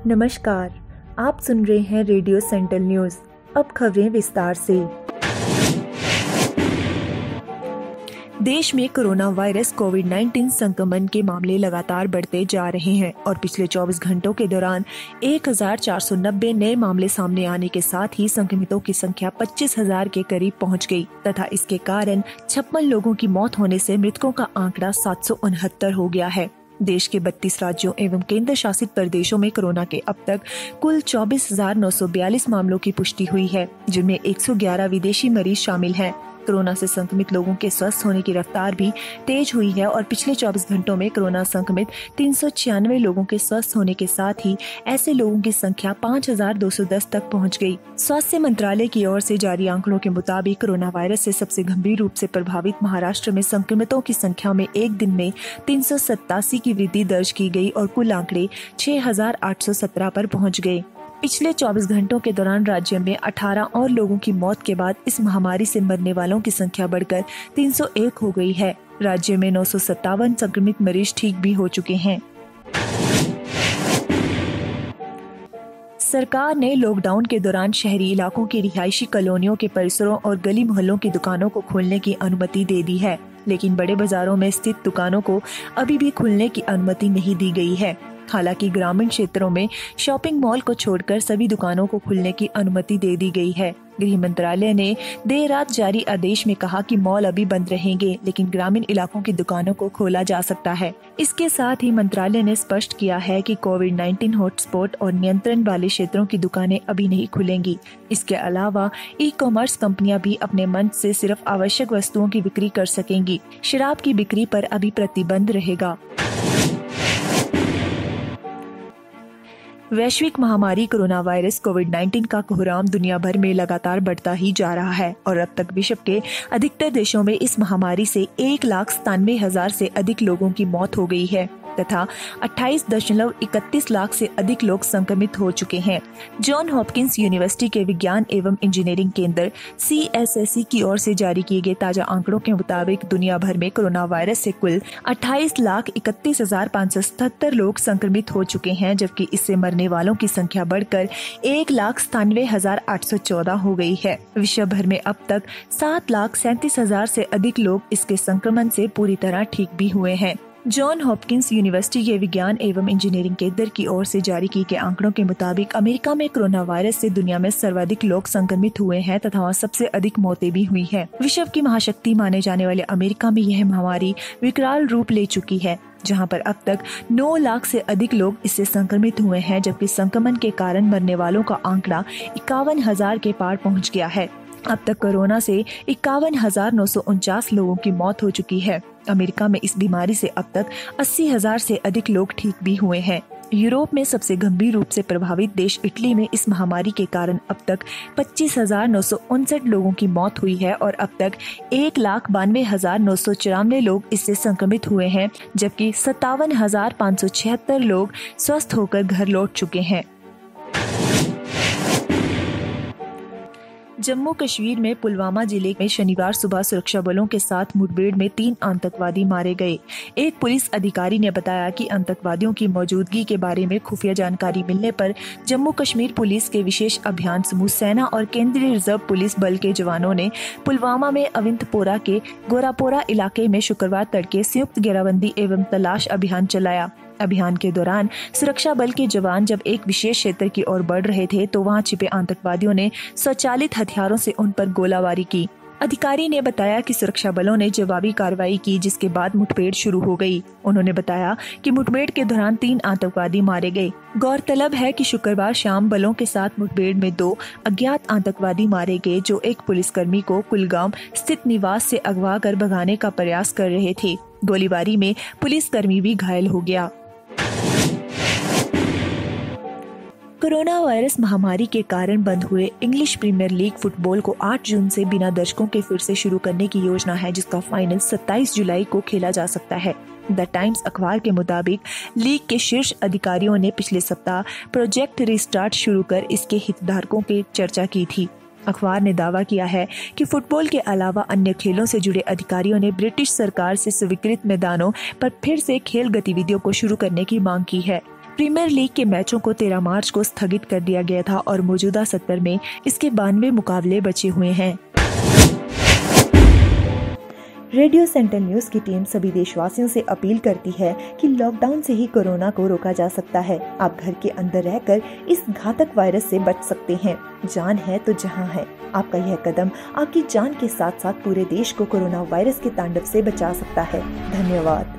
नमस्कार, आप सुन रहे हैं रेडियो सेंट्रल न्यूज। अब खबरें विस्तार से। देश में कोरोना वायरस कोविड-19 संक्रमण के मामले लगातार बढ़ते जा रहे हैं और पिछले 24 घंटों के दौरान 1490 नए मामले सामने आने के साथ ही संक्रमितों की संख्या 25,000 के करीब पहुंच गई तथा इसके कारण 56 लोगों की मौत होने से मृतकों का आंकड़ा 769 हो गया है। देश के 32 राज्यों एवं केंद्र शासित प्रदेशों में कोरोना के अब तक कुल 24,942 मामलों की पुष्टि हुई है, जिनमें 111 विदेशी मरीज शामिल हैं। कोरोना से संक्रमित लोगों के स्वस्थ होने की रफ्तार भी तेज हुई है और पिछले 24 घंटों में कोरोना संक्रमित 396 लोगों के स्वस्थ होने के साथ ही ऐसे लोगों की संख्या 5,210 तक पहुंच गई। स्वास्थ्य मंत्रालय की ओर से जारी आंकड़ों के मुताबिक कोरोना वायरस से सबसे गंभीर रूप से प्रभावित महाराष्ट्र में संक्रमितों की संख्या में एक दिन में 387 की वृद्धि दर्ज की गई और कुल आंकड़े 6,817 पर पहुँच गए। पिछले 24 घंटों के दौरान राज्य में 18 और लोगों की मौत के बाद इस महामारी से मरने वालों की संख्या बढ़कर 301 हो गई है। राज्य में 957 संक्रमित मरीज ठीक भी हो चुके हैं। सरकार ने लॉकडाउन के दौरान शहरी इलाकों की रिहायशी कॉलोनियों के परिसरों और गली मोहल्लों की दुकानों को खोलने की अनुमति दे दी है, लेकिन बड़े बाजारों में स्थित दुकानों को अभी भी खुलने की अनुमति नहीं दी गई है। हालांकि ग्रामीण क्षेत्रों में शॉपिंग मॉल को छोड़कर सभी दुकानों को खुलने की अनुमति दे दी गई है। गृह मंत्रालय ने देर रात जारी आदेश में कहा कि मॉल अभी बंद रहेंगे, लेकिन ग्रामीण इलाकों की दुकानों को खोला जा सकता है। इसके साथ ही मंत्रालय ने स्पष्ट किया है कि कोविड-19 हॉटस्पॉट और नियंत्रण वाले क्षेत्रों की दुकानें अभी नहीं खुलेंगी। इसके अलावा ई-कॉमर्स कंपनियां भी अपने मंच से सिर्फ आवश्यक वस्तुओं की बिक्री कर सकेंगी। शराब की बिक्री पर अभी प्रतिबंध रहेगा। वैश्विक महामारी कोरोना वायरस कोविड-19 का कोहराम दुनिया भर में लगातार बढ़ता ही जा रहा है और अब तक विश्व के अधिकतर देशों में इस महामारी से 1,97,000 से अधिक लोगों की मौत हो गई है तथा 28.31 लाख से अधिक लोग संक्रमित हो चुके हैं। जॉन हॉपकिंस यूनिवर्सिटी के विज्ञान एवं इंजीनियरिंग केंद्र CSSE की ओर से जारी किए गए ताजा आंकड़ों के मुताबिक दुनिया भर में कोरोना वायरस से कुल 28,31,577 लोग संक्रमित हो चुके हैं, जबकि इससे मरने वालों की संख्या बढ़कर 1,97,814 हो गई है। विश्व भर में अब तक 7,37,000 से अधिक लोग इसके संक्रमण से पूरी तरह ठीक भी हुए हैं। जॉन हॉपकिंस यूनिवर्सिटी के विज्ञान एवं इंजीनियरिंग केंद्र की ओर से जारी किए गए आंकड़ों के मुताबिक अमेरिका में कोरोना वायरस से दुनिया में सर्वाधिक लोग संक्रमित हुए हैं तथा वहाँ सबसे अधिक मौतें भी हुई हैं। विश्व की महाशक्ति माने जाने वाले अमेरिका में यह महामारी विकराल रूप ले चुकी है, जहां पर अब तक 9 लाख से अधिक लोग इससे संक्रमित हुए हैं, जबकि संक्रमण के कारण मरने वालों का आंकड़ा 51,000 के पार पहुंच गया है। अब तक कोरोना से 51,949 लोगों की मौत हो चुकी है। अमेरिका में इस बीमारी से अब तक 80,000 से अधिक लोग ठीक भी हुए हैं। यूरोप में सबसे गंभीर रूप से प्रभावित देश इटली में इस महामारी के कारण अब तक 25,959 लोगों की मौत हुई है और अब तक 1,92,994 लोग इससे संक्रमित हुए हैं, जबकि 57,576 लोग स्वस्थ होकर घर लौट चुके हैं। जम्मू कश्मीर में पुलवामा जिले में शनिवार सुबह सुरक्षा बलों के साथ मुठभेड़ में 3 आतंकवादी मारे गए। एक पुलिस अधिकारी ने बताया कि आतंकवादियों की मौजूदगी के बारे में खुफिया जानकारी मिलने पर जम्मू कश्मीर पुलिस के विशेष अभियान समूह सेना और केंद्रीय रिजर्व पुलिस बल के जवानों ने पुलवामा में अविंतपोरा के गोरापोरा इलाके में शुक्रवार तड़के संयुक्त घेराबंदी एवं तलाश अभियान चलाया। अभियान के दौरान सुरक्षा बल के जवान जब एक विशेष क्षेत्र की ओर बढ़ रहे थे तो वहां छिपे आतंकवादियों ने स्वचालित हथियारों से उन पर गोलाबारी की। अधिकारी ने बताया कि सुरक्षा बलों ने जवाबी कार्रवाई की, जिसके बाद मुठभेड़ शुरू हो गई। उन्होंने बताया कि मुठभेड़ के दौरान 3 आतंकवादी मारे गए। गौरतलब है कि शुक्रवार शाम बलों के साथ मुठभेड़ में 2 अज्ञात आतंकवादी मारे गए, जो एक पुलिसकर्मी को कुलगाम स्थित निवास से अगवा कर भगाने का प्रयास कर रहे थे। गोलीबारी में पुलिसकर्मी भी घायल हो गया। कोरोना वायरस महामारी के कारण बंद हुए इंग्लिश प्रीमियर लीग फुटबॉल को 8 जून से बिना दर्शकों के फिर से शुरू करने की योजना है, जिसका फाइनल 27 जुलाई को खेला जा सकता है। द टाइम्स अखबार के मुताबिक लीग के शीर्ष अधिकारियों ने पिछले सप्ताह प्रोजेक्ट रिस्टार्ट शुरू कर इसके हितधारकों की चर्चा की थी। अखबार ने दावा किया है कि फुटबॉल के अलावा अन्य खेलों से जुड़े अधिकारियों ने ब्रिटिश सरकार से स्वीकृत मैदानों पर फिर से खेल गतिविधियों को शुरू करने की मांग की है। प्रीमियर लीग के मैचों को 13 मार्च को स्थगित कर दिया गया था और मौजूदा सत्र में इसके 92 मुकाबले बचे हुए हैं। रेडियो सेंट्रल न्यूज की टीम सभी देशवासियों से अपील करती है कि लॉकडाउन से ही कोरोना को रोका जा सकता है। आप घर के अंदर रहकर इस घातक वायरस से बच सकते हैं। जान है तो जहां है। आपका यह कदम आपकी जान के साथ साथ पूरे देश को कोरोना वायरस के तांडव से बचा सकता है। धन्यवाद।